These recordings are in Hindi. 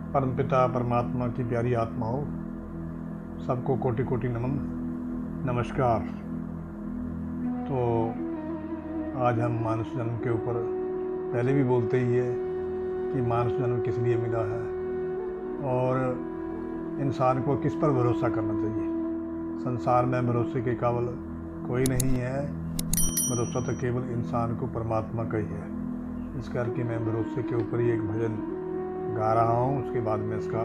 परमपिता परमात्मा की प्यारी आत्माओं, सबको कोटि कोटि नमन नमस्कार। तो आज हम मानव जन्म के ऊपर पहले भी बोलते ही है कि मानव जन्म किस लिए मिला है और इंसान को किस पर भरोसा करना चाहिए। संसार में भरोसे के काबिल कोई नहीं है, भरोसा तो केवल इंसान को परमात्मा का ही है। इस करके मैं भरोसे के ऊपर ही एक भजन गा रहा हूँ, उसके बाद में इसका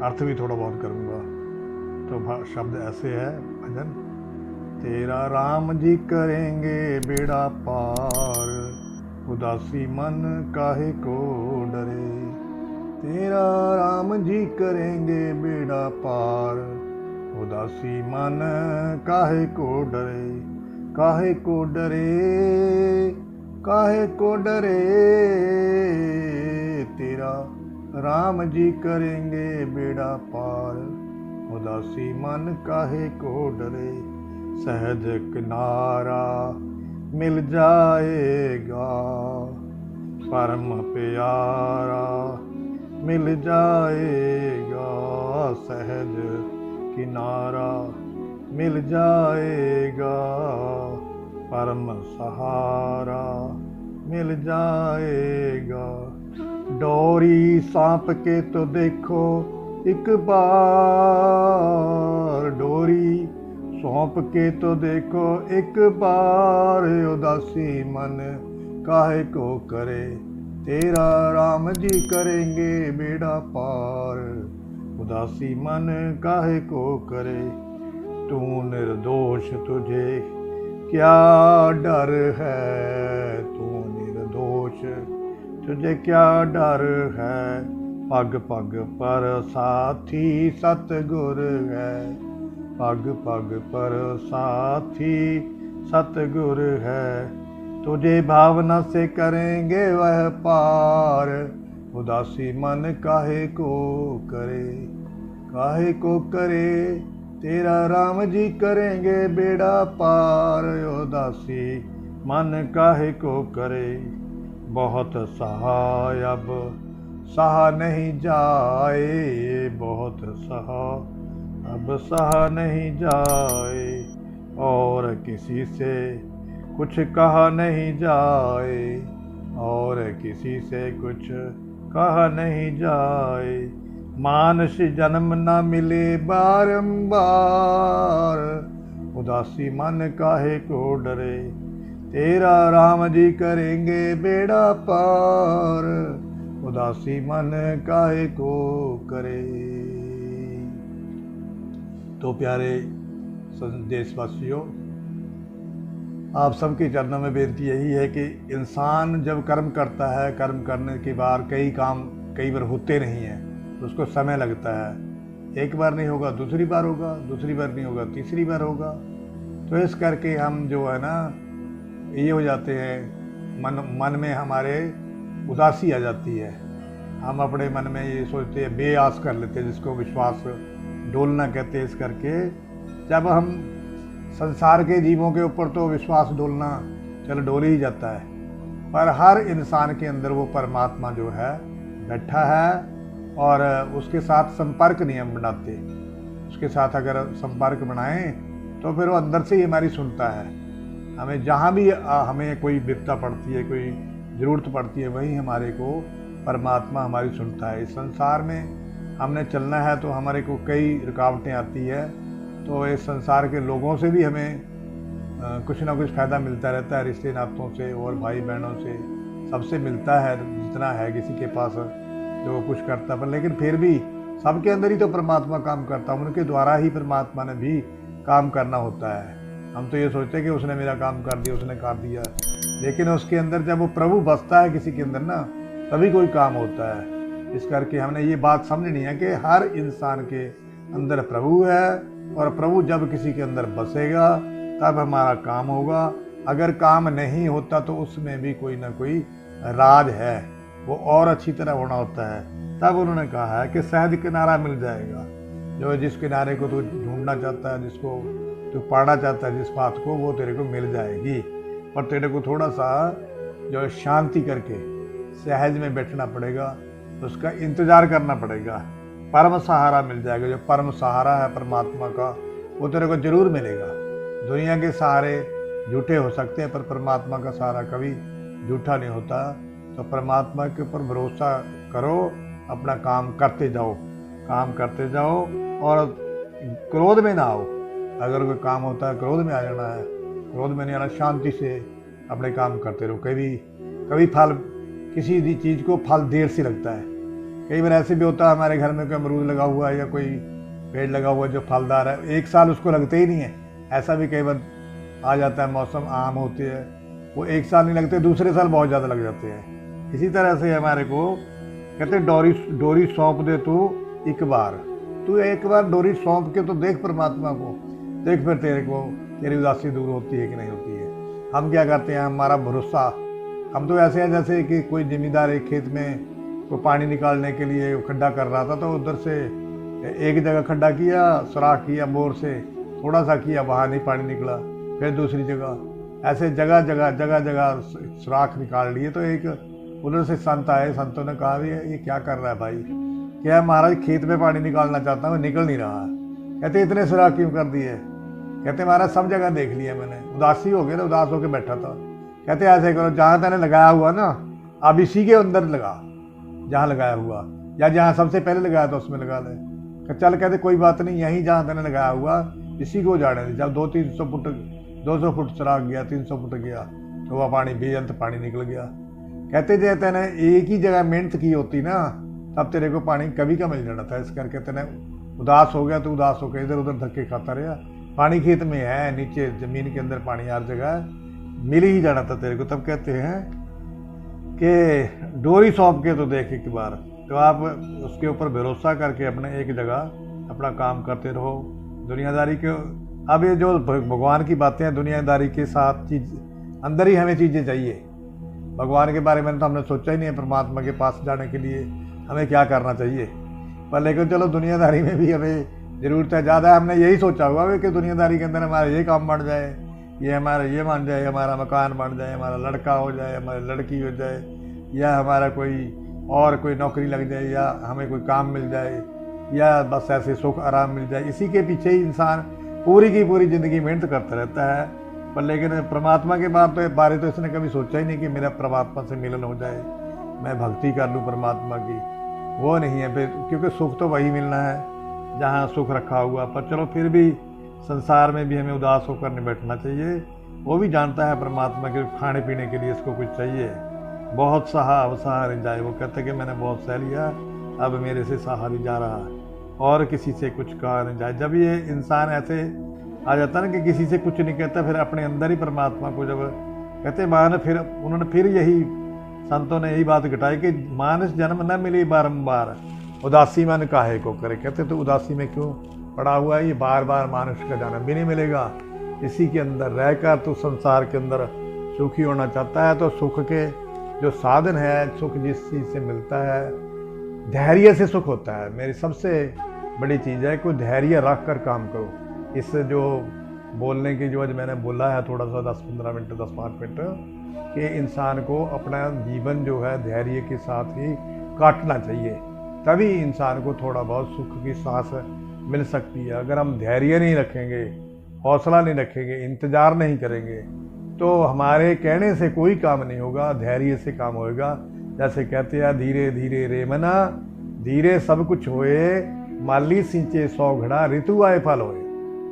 अर्थ भी थोड़ा बहुत करूँगा। तो शब्द ऐसे है भजन। तेरा राम जी करेंगे बेड़ा पार, उदासी मन काहे को डरे। तेरा राम जी करेंगे बेड़ा पार, उदासी मन काहे को डरे। काहे को डरे, काहे को डरे। तेरा राम जी करेंगे बेड़ा पार, उदासी मन काहे को डरे। सहज किनारा मिल जाएगा, परम प्यारा मिल जाएगा। सहज किनारा मिल जाएगा, परम सहारा मिल जाएगा। डोरी सांप के तो देखो एक बार, डोरी सौंप के तो देखो एक बार। उदासी मन काहे को करे, तेरा राम जी करेंगे बेड़ा पार। उदासी मन काहे को करे। तू निर्दोष, तुझे क्या डर है। तू निर्दोष, तुझे क्या डर है। पग पग पर साथी सतगुर है, पग पग पर साथी सतगुर है। तुझे भावना से करेंगे वह पार, उदासी मन काहे को करे। काहे को करे, तेरा राम जी करेंगे बेड़ा पार। उदासी मन काहे को करे। बहुत सहाय अब सहा नहीं जाए, बहुत सहा अब सहा नहीं जाए। और किसी से कुछ कहा नहीं जाए, और किसी से कुछ कहा नहीं जाए। मानस जन्म न मिले बारंबार, उदासी मन काहे को डरे। तेरा राम जी करेंगे बेड़ा पार, उदासी मन काहे को करे। तो प्यारे देशवासियों, आप सबके चरणों में बेनती यही है कि इंसान जब कर्म करता है, कर्म करने के बाद कई काम कई बार होते नहीं हैं, तो उसको समय लगता है। एक बार नहीं होगा, दूसरी बार होगा, दूसरी बार नहीं होगा, तीसरी बार होगा। तो इस करके हम जो है ना, ये हो जाते हैं, मन में हमारे उदासी आ जाती है। हम अपने मन में ये सोचते हैं, बेआस कर लेते हैं, जिसको विश्वास डोलना कहते हैं। इस करके जब हम संसार के जीवों के ऊपर तो विश्वास डोलना चलो डोल ही जाता है, पर हर इंसान के अंदर वो परमात्मा जो है बैठा है, और उसके साथ संपर्क नहीं हम बनाते। उसके साथ अगर संपर्क बनाएं तो फिर वो अंदर से ही हमारी सुनता है। हमें जहाँ भी हमें कोई विपदा पड़ती है, कोई ज़रूरत पड़ती है, वहीं हमारे को परमात्मा हमारी सुनता है। इस संसार में हमने चलना है तो हमारे को कई रुकावटें आती है, तो इस संसार के लोगों से भी हमें कुछ ना कुछ फ़ायदा मिलता रहता है, रिश्ते नातों से और भाई बहनों से सबसे मिलता है, जितना है किसी के पास जो कुछ करता। पर लेकिन फिर भी सबके अंदर ही तो परमात्मा काम करता है, उनके द्वारा ही परमात्मा ने भी काम करना होता है। हम तो ये सोचते हैं कि उसने मेरा काम कर दिया, उसने कर दिया, लेकिन उसके अंदर जब वो प्रभु बसता है किसी के अंदर ना, तभी कोई काम होता है। इस करके हमने ये बात समझनी है कि हर इंसान के अंदर प्रभु है, और प्रभु जब किसी के अंदर बसेगा तब हमारा काम होगा। अगर काम नहीं होता तो उसमें भी कोई ना कोई राज है, वो और अच्छी तरह होना होता है। तब उन्होंने कहा है कि सहज किनारा मिल जाएगा। जो जिस किनारे को तू ढूंढना चाहता है, जिसको तू पाना चाहता है, जिस बात को, वो तेरे को मिल जाएगी। पर तेरे को थोड़ा सा जो शांति करके सहज में बैठना पड़ेगा। उसका इंतज़ार करना पड़ेगा। परम सहारा मिल जाएगा। जो परम सहारा है परमात्मा का, वो तेरे को जरूर मिलेगा। दुनिया के सहारे झूठे हो सकते हैं, पर परमात्मा का सहारा कभी झूठा नहीं होता। तो परमात्मा के ऊपर भरोसा करो, अपना काम करते जाओ, काम करते जाओ और क्रोध में ना आओ। अगर कोई काम होता है क्रोध में आ जाना है, क्रोध में नहीं आना, शांति से अपने काम करते रहो। कभी फल, किसी भी चीज़ को फल देर से लगता है। कई बार ऐसे भी होता है, हमारे घर में कोई अमरूद लगा हुआ है या कोई पेड़ लगा हुआ है जो फलदार है, 1 साल उसको लगते ही नहीं है। ऐसा भी कई बार आ जाता है, मौसम आम होती है, वो 1 साल नहीं लगते, दूसरे साल बहुत ज़्यादा लग जाते हैं। इसी तरह से हमारे को कहते डोरी सौंप दे तू एक बार, तू एक बार डोरी सौंप के तो देख परमात्मा को, देख फिर तेरी उदासी दूर होती है कि नहीं होती है। हम क्या करते हैं, हमारा भरोसा, हम तो ऐसे हैं जैसे कि कोई जिम्मेदार एक खेत में को पानी निकालने के लिए खड्डा कर रहा था, तो उधर से एक जगह खड्डा किया, सुराख किया बोर से, थोड़ा सा किया, वहाँ नहीं पानी निकला, फिर दूसरी जगह, ऐसे जगह जगह सुराख निकाल लिए। तो एक उधर से संत आए, संतों ने कहा भी ये क्या कर रहा है भाई, क्या महाराज खेत में पानी निकालना चाहता हूँ, निकल नहीं रहा। कहते इतने सुराख क्यों कर दिए? कहते महाराज सब जगह देख लिया मैंने, उदासी हो गया, तो उदास होकर बैठा था। कहते ऐसे करो, जहाँ तैने लगाया हुआ ना, अब इसी के अंदर लगा, जहाँ लगाया हुआ, या जहाँ सबसे पहले लगाया था उसमें लगा ले। चल, कहते कोई बात नहीं, यहीं जहाँ तैने लगाया हुआ इसी को जाने दे। जब 200 फुट सुराख गया, 300 फुट गया, तो वह पानी बेअंत पानी निकल गया। कहते जे तैने एक ही जगह मेहनत की होती ना, तब तेरे को पानी कभी का मिल जाना था। इस करके तैने उदास हो गया, तो उदास होकर इधर उधर धक्के खाता रहा। पानी खेत में है, नीचे जमीन के अंदर पानी हर जगह मिल ही जाना था तेरे को। तब कहते हैं कि डोरी सौंप के तो देख एक बार, तो आप उसके ऊपर भरोसा करके अपने एक जगह अपना काम करते रहो। दुनियादारी के, अब ये जो भगवान की बातें हैं, दुनियादारी के साथ चीज अंदर ही हमें चीज़ें चाहिए। भगवान के बारे में तो हमने सोचा ही नहीं है, परमात्मा के पास जाने के लिए हमें क्या करना चाहिए। पर लेकिन चलो दुनियादारी में भी हमें ज़रूरत है ज़्यादा। हमने यही सोचा हुआ है कि दुनियादारी के अंदर हमारा ये काम बन जाए, ये हमारा ये बन जाए, हमारा मकान बन जाए, हमारा लड़का हो जाए, हमारी लड़की हो जाए, या हमारा कोई नौकरी लग जाए, या हमें कोई काम मिल जाए, या बस ऐसे सुख आराम मिल जाए। इसी के पीछे ही इंसान पूरी की पूरी ज़िंदगी मेहनत करता रहता है। पर लेकिन परमात्मा के बारे तो इसने कभी सोचा ही नहीं कि मेरा परमात्मा से मिलन हो जाए, मैं भक्ति कर लूँ परमात्मा की। वो नहीं है फिर, क्योंकि सुख तो वही मिलना है जहाँ सुख रखा हुआ। पर चलो फिर भी संसार में भी हमें उदास होकर नहीं बैठना चाहिए। वो भी जानता है परमात्मा के खाने पीने के लिए इसको कुछ चाहिए। बहुत सहा अब सहा नहीं जाए, वो कहते कि मैंने बहुत सह लिया, अब मेरे से सहा नहीं जा रहा, और किसी से कुछ कहा नहीं जाए। जब ये इंसान ऐसे आ जाता है ना कि किसी से कुछ नहीं कहता, फिर अपने अंदर ही परमात्मा को जब कहते मान, फिर उन्होंने फिर यही संतों ने यही बात घटाई कि मानस जन्म न मिली बारंबार, उदासी मन काहे को करे। कहते तो उदासी में क्यों पड़ा हुआ है, ये बार बार मानुष का जन्म भी नहीं मिलेगा। इसी के अंदर रहकर तो संसार के अंदर सुखी होना चाहता है, तो सुख के जो साधन है, सुख जिस चीज़ से मिलता है, धैर्य से सुख होता है। मेरी सबसे बड़ी चीज़ है कि धैर्य रख कर काम करो। इस जो बोलने की जो आज मैंने बोला है थोड़ा सा 10-15 मिनट 10-5 मिनट, कि इंसान को अपना जीवन जो है धैर्य के साथ ही काटना चाहिए, तभी इंसान को थोड़ा बहुत सुख की सांस मिल सकती है। अगर हम धैर्य नहीं रखेंगे, हौसला नहीं रखेंगे, इंतज़ार नहीं करेंगे, तो हमारे कहने से कोई काम नहीं होगा, धैर्य से काम होएगा। जैसे कहते हैं धीरे धीरे रे मना, धीरे सब कुछ होए, माली सिंचे 100 घड़ा, ऋतु आए फल होए।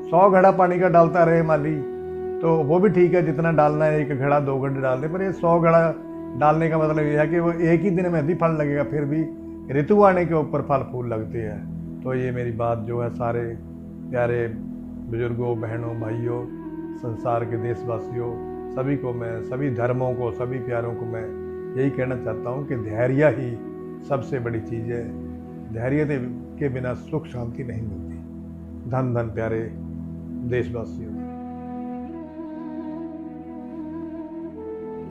100 घड़ा पानी का डालता रहे माली, तो वो भी ठीक है, जितना डालना है, 1 घड़ा 2 घड़े डालने, पर ये 100 घड़ा डालने का मतलब ये है कि वो एक ही दिन में भी फल लगेगा, फिर भी ऋतु आने के ऊपर फल फूल लगते हैं। तो ये मेरी बात जो है सारे प्यारे बुजुर्गों, बहनों, भाइयों, संसार के देशवासियों, सभी को मैं, सभी धर्मों को, सभी प्यारों को मैं यही कहना चाहता हूँ कि धैर्य ही सबसे बड़ी चीज़ है। धैर्य के बिना सुख शांति नहीं मिलती। धन धन प्यारे देशवासियों।